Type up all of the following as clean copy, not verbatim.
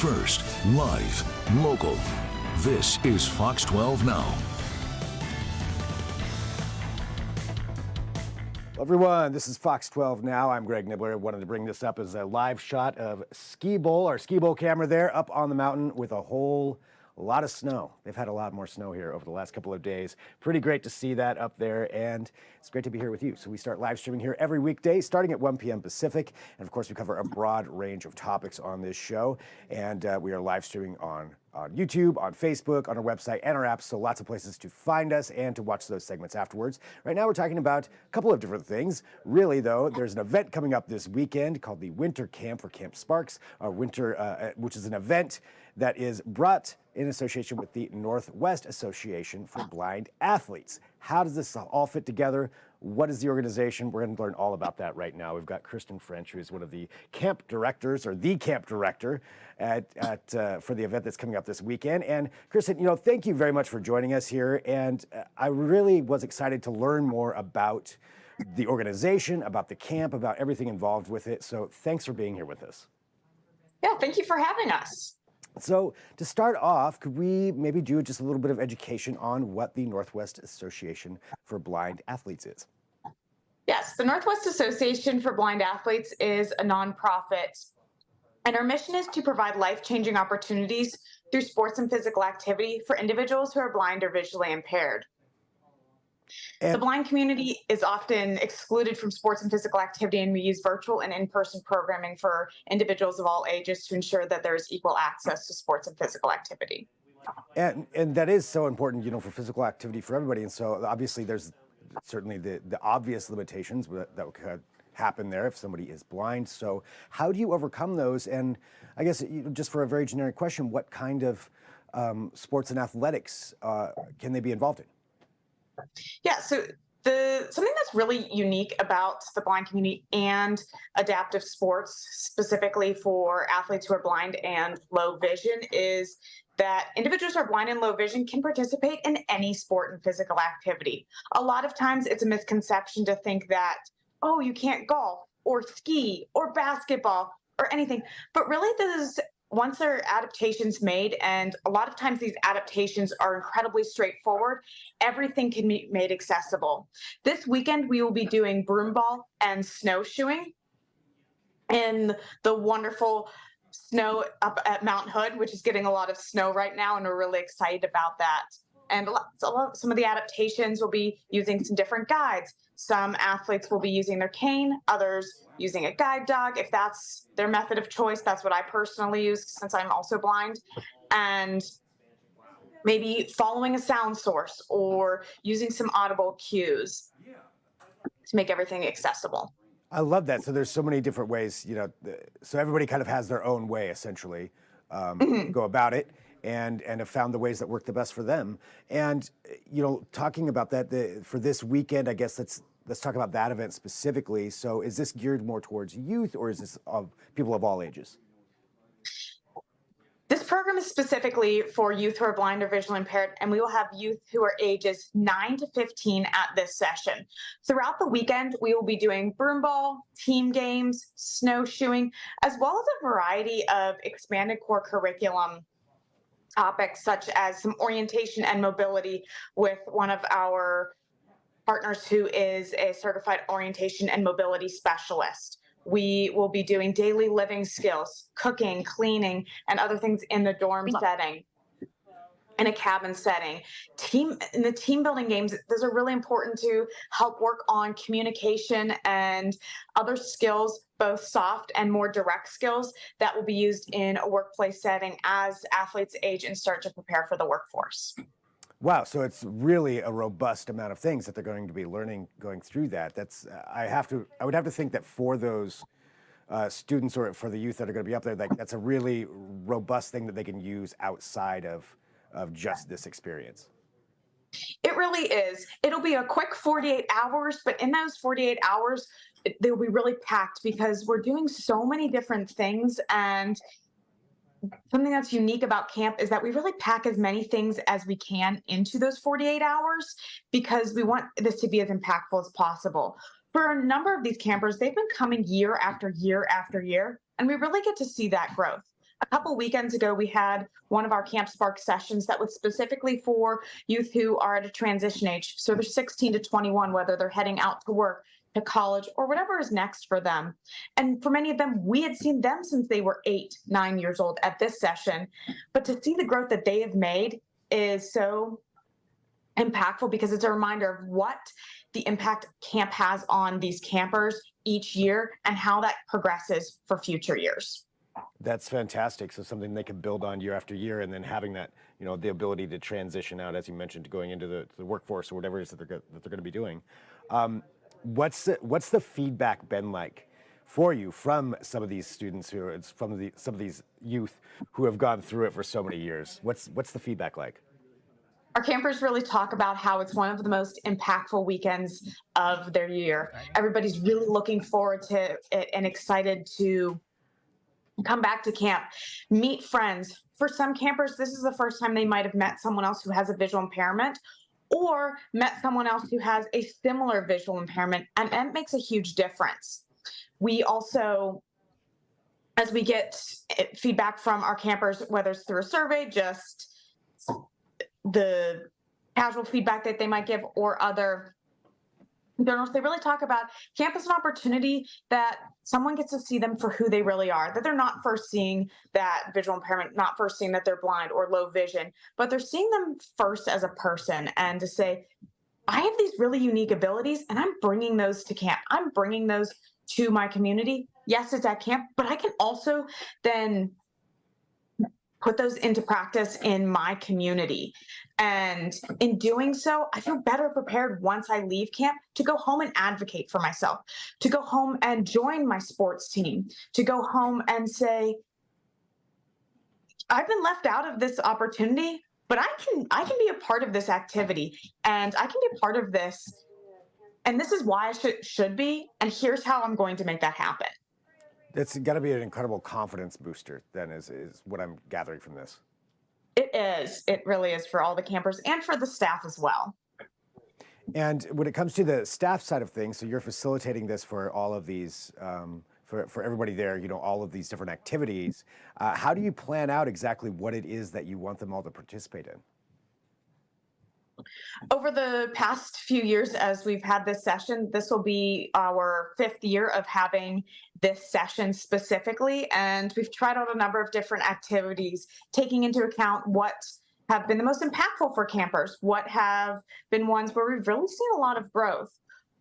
First, live, local. This is Fox 12 Now. Hello everyone, this is Fox 12 Now. I'm Greg Nibbler. I wanted to bring this up as a live shot of Ski Bowl, our Ski Bowl camera there up on the mountain with a lot of snow. They've had a lot more snow here over the last couple of days. Pretty great to see that up there, and it's great to be here with you. So we start live streaming here every weekday starting at 1 p.m. Pacific, and of course we cover a broad range of topics on this show, and we are live streaming on YouTube, on Facebook, on our website, and our apps, so lots of places to find us and to watch those segments afterwards. Right now we're talking about a couple of different things. Really, though, there's an event coming up this weekend called the Winter Camp for Camp Sparks, which is an event that is brought in association with the Northwest Association for Blind Athletes. How does this all fit together? What is the organization? We're going to learn all about that right now. We've got Kirsten French, who is one of the camp directors, or the camp director for the event that's coming up this weekend. And Kirsten, thank you very much for joining us here. And I really was excited to learn more about the organization, about the camp, about everything involved with it. So thanks for being here with us. Yeah, thank you for having us. So to start off, could we maybe do just a little bit of education on what the Northwest Association for Blind Athletes is? Yes, the Northwest Association for Blind Athletes is a nonprofit, and our mission is to provide life-changing opportunities through sports and physical activity for individuals who are blind or visually impaired. The blind community is often excluded from sports and physical activity, and we use virtual and in-person programming for individuals of all ages to ensure that there's equal access to sports and physical activity. And that is so important, for physical activity for everybody. And so obviously there's certainly the obvious limitations that could happen there if somebody is blind. So how do you overcome those? And I guess just for a very generic question, what kind of sports and athletics can they be involved in? Yeah, so something that's really unique about the blind community and adaptive sports, specifically for athletes who are blind and low vision, is that individuals who are blind and low vision can participate in any sport and physical activity. A lot of times it's a misconception to think that, oh, you can't golf or ski or basketball or anything, but really once there are adaptations made, and a lot of times these adaptations are incredibly straightforward, everything can be made accessible. This weekend, we will be doing broomball and snowshoeing in the wonderful snow up at Mount Hood, which is getting a lot of snow right now, and we're really excited about that. And some of the adaptations will be using some different guides. Some athletes will be using their cane, others using a guide dog. If that's their method of choice, that's what I personally use since I'm also blind. And maybe following a sound source or using some audible cues to make everything accessible. I love that. So there's so many different ways, so everybody kind of has their own way, essentially, go about it. And have found the ways that work the best for them. And, talking about that, for this weekend, I guess let's talk about that event specifically. So is this geared more towards youth, or is this of people of all ages? This program is specifically for youth who are blind or visually impaired, and we will have youth who are ages 9 to 15 at this session. Throughout the weekend, we will be doing broomball, team games, snowshoeing, as well as a variety of expanded core curriculum topics such as some orientation and mobility with one of our partners who is a certified orientation and mobility specialist. We will be doing daily living skills, cooking, cleaning, and other things in the dorm setting, in a cabin setting. In the team building games, those are really important to help work on communication and other skills, both soft and more direct skills that will be used in a workplace setting as athletes age and start to prepare for the workforce. Wow, so it's really a robust amount of things that they're going to be learning going through that. That's I would have to think that for those students or for the youth that are going to be up there, that's a really robust thing that they can use outside of just this experience. It really is. It'll be a quick 48 hours, but in those 48 hours, they'll be really packed because we're doing so many different things. And something that's unique about camp is that we really pack as many things as we can into those 48 hours because we want this to be as impactful as possible. For a number of these campers, they've been coming year after year after year, and we really get to see that growth. a couple weekends ago, we had one of our Camp Spark sessions that was specifically for youth who are at a transition age. So they're 16 to 21, whether they're heading out to work, to college, or whatever is next for them. And for many of them, we had seen them since they were 8, 9 years old at this session. But to see the growth that they have made is so impactful, because it's a reminder of what the impact camp has on these campers each year and how that progresses for future years. That's fantastic. So something they can build on year after year, and then having that, the ability to transition out, as you mentioned, going into the workforce or whatever it is that they're going to be doing. What's the feedback been like for you from some of these students some of these youth who have gone through it for so many years? What's the feedback like? Our campers really talk about how it's one of the most impactful weekends of their year. Everybody's really looking forward to it and excited to come back to camp, meet friends. For some campers, this is the first time they might have met someone else who has a visual impairment, or met someone else who has a similar visual impairment, and that makes a huge difference. We also, as we get feedback from our campers, whether it's through a survey, just the casual feedback that they might give, or other journals, they really talk about camp as an opportunity that someone gets to see them for who they really are, that they're not first seeing that visual impairment, not first seeing that they're blind or low vision, but they're seeing them first as a person, and to say, I have these really unique abilities and I'm bringing those to camp. I'm bringing those to my community. Yes, it's at camp, but I can also then put those into practice in my community. And in doing so, I feel better prepared once I leave camp to go home and advocate for myself, to go home and join my sports team, to go home and say, I've been left out of this opportunity, but I can be a part of this activity, and I can be a part of this. And this is why I should be, and here's how I'm going to make that happen. It's got to be an incredible confidence booster, then, is what I'm gathering from this. It is. It really is, for all the campers and for the staff as well. And when it comes to the staff side of things, so you're facilitating this for all of these, for everybody there, all of these different activities. How do you plan out exactly what it is that you want them all to participate in? Over the past few years, as we've had this session, this will be our 5th year of having this session specifically. And we've tried out a number of different activities, taking into account what have been the most impactful for campers, what have been ones where we've really seen a lot of growth.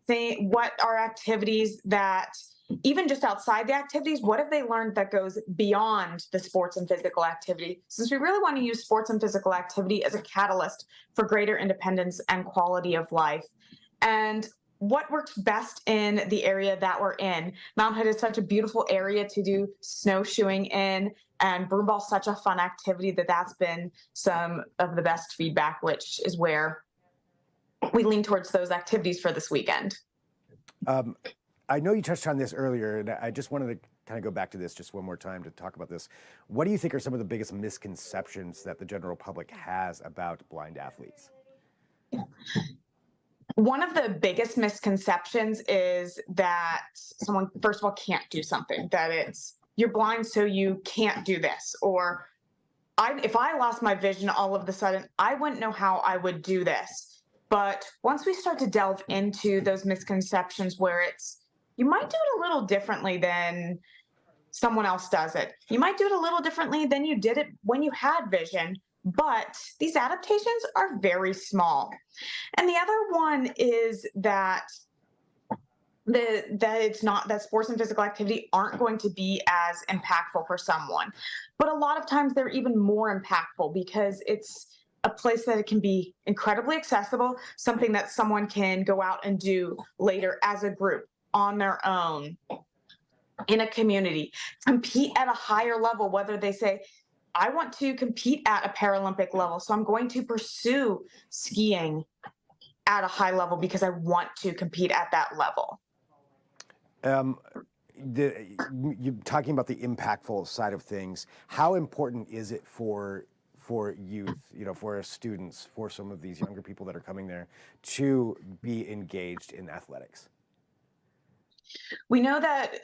What are activities that, even just outside the activities, what have they learned that goes beyond the sports and physical activity? Since we really want to use sports and physical activity as a catalyst for greater independence and quality of life. And what works best in the area that we're in. Mount Hood is such a beautiful area to do snowshoeing in, and broomball is such a fun activity that's been some of the best feedback, which is where we lean towards those activities for this weekend. I know you touched on this earlier, and I just wanted to kind of go back to this just one more time to talk about this. What do you think are some of the biggest misconceptions that the general public has about blind athletes? One of the biggest misconceptions is that someone, first of all, can't do something, that it's, you're blind, so you can't do this. Or if I lost my vision all of a sudden, I wouldn't know how I would do this. But once we start to delve into those misconceptions where it's, you might do it a little differently than someone else does it. You might do it a little differently than you did it when you had vision, but these adaptations are very small. And the other one is that it's not that sports and physical activity aren't going to be as impactful for someone, but a lot of times they're even more impactful because it's a place that it can be incredibly accessible, something that someone can go out and do later as a group, on their own, in a community, compete at a higher level, whether they say, I want to compete at a Paralympic level, so I'm going to pursue skiing at a high level because I want to compete at that level. You're talking about the impactful side of things. How important is it for youth, for our students, for some of these younger people that are coming there, to be engaged in athletics? We know that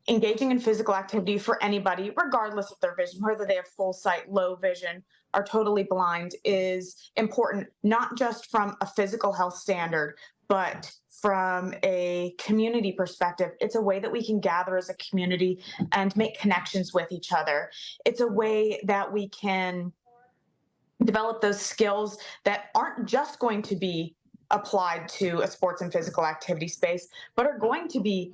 engaging in physical activity for anybody, regardless of their vision, whether they have full sight, low vision, or totally blind, is important, not just from a physical health standard, but from a community perspective. It's a way that we can gather as a community and make connections with each other. It's a way that we can develop those skills that aren't just going to be applied to a sports and physical activity space, but are going to be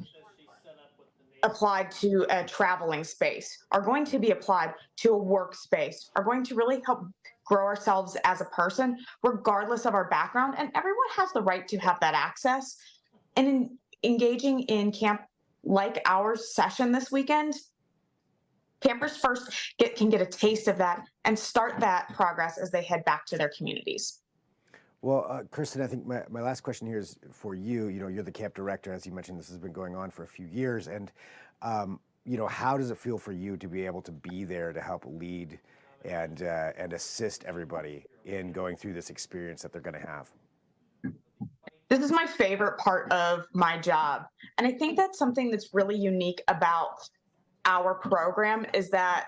applied to a traveling space, are going to be applied to a workspace, are going to really help grow ourselves as a person, regardless of our background. And everyone has the right to have that access. And in engaging in camp like our session this weekend, campers first can get a taste of that and start that progress as they head back to their communities. Well, Kirsten, I think my last question here is for you. You know, you're the camp director. As you mentioned, this has been going on for a few years. And, you know, how does it feel for you to be able to be there to help lead and assist everybody in going through this experience that they're going to have? This is my favorite part of my job. And I think that's something that's really unique about our program is that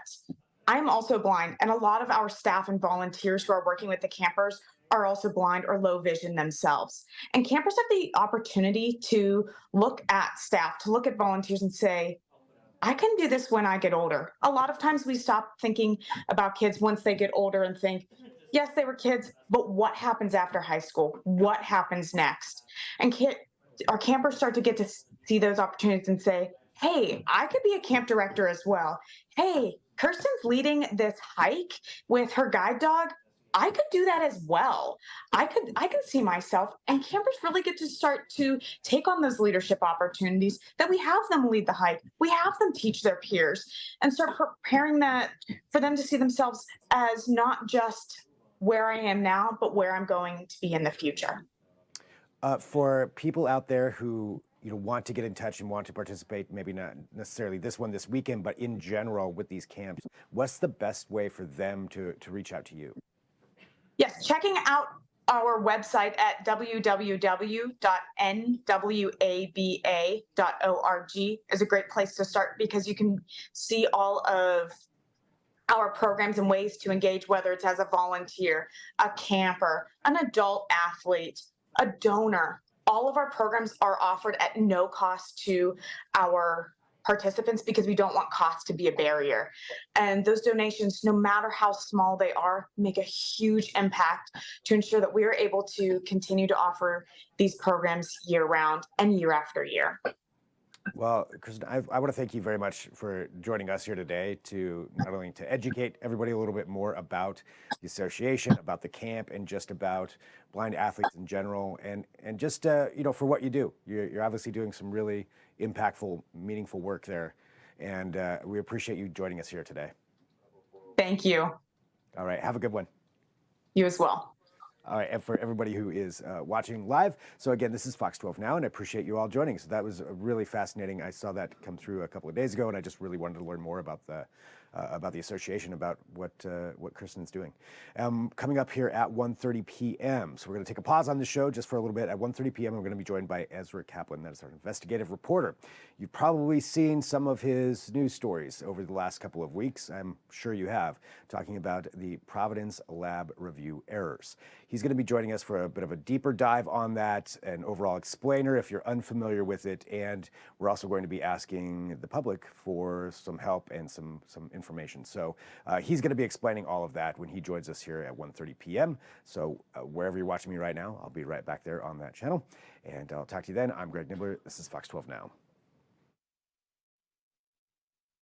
I'm also blind, and a lot of our staff and volunteers who are working with the campers are also blind or low vision themselves. And campers have the opportunity to look at staff, to look at volunteers and say, I can do this when I get older. A lot of times we stop thinking about kids once they get older and think, yes, they were kids, but what happens after high school? What happens next? And our campers start to get to see those opportunities and say, hey, I could be a camp director as well. Hey, Kirsten's leading this hike with her guide dog. I could do that as well. I can see myself, and campers really get to start to take on those leadership opportunities that we have them lead the hike. We have them teach their peers and start preparing that for them to see themselves as not just where I am now, but where I'm going to be in the future. For people out there who want to get in touch and want to participate, maybe not necessarily this weekend, but in general with these camps, what's the best way for them to reach out to you? Yes, checking out our website at www.nwaba.org is a great place to start because you can see all of our programs and ways to engage, whether it's as a volunteer, a camper, an adult athlete, a donor. All of our programs are offered at no cost to our participants because we don't want cost to be a barrier. And those donations, no matter how small they are, make a huge impact to ensure that we are able to continue to offer these programs year round and year after year. Well, Kirsten, I want to thank you very much for joining us here today to not only to educate everybody a little bit more about the association, about the camp, and just about blind athletes in general, and just for what you do. You're obviously doing some really impactful, meaningful work there, and we appreciate you joining us here today. Thank you. All right, have a good one. You as well. All right, and for everybody who is watching live, so again, this is Fox 12 Now, and I appreciate you all joining. So that was really fascinating. I saw that come through a couple of days ago, and I just really wanted to learn more about the association, about what Kirsten's doing. Coming up here at 1:30 p.m. So we're going to take a pause on the show just for a little bit. At 1:30 p.m., we're going to be joined by Ezra Kaplan. That is our investigative reporter. You've probably seen some of his news stories over the last couple of weeks. I'm sure you have, talking about the Providence Lab review errors. He's going to be joining us for a bit of a deeper dive on that, an overall explainer if you're unfamiliar with it, and we're also going to be asking the public for some help and some information. So he's going to be explaining all of that when he joins us here at 1:30 p.m. So wherever you're watching me right now, I'll be right back there on that channel, and I'll talk to you then. I'm Greg Nibbler. This is Fox 12 Now.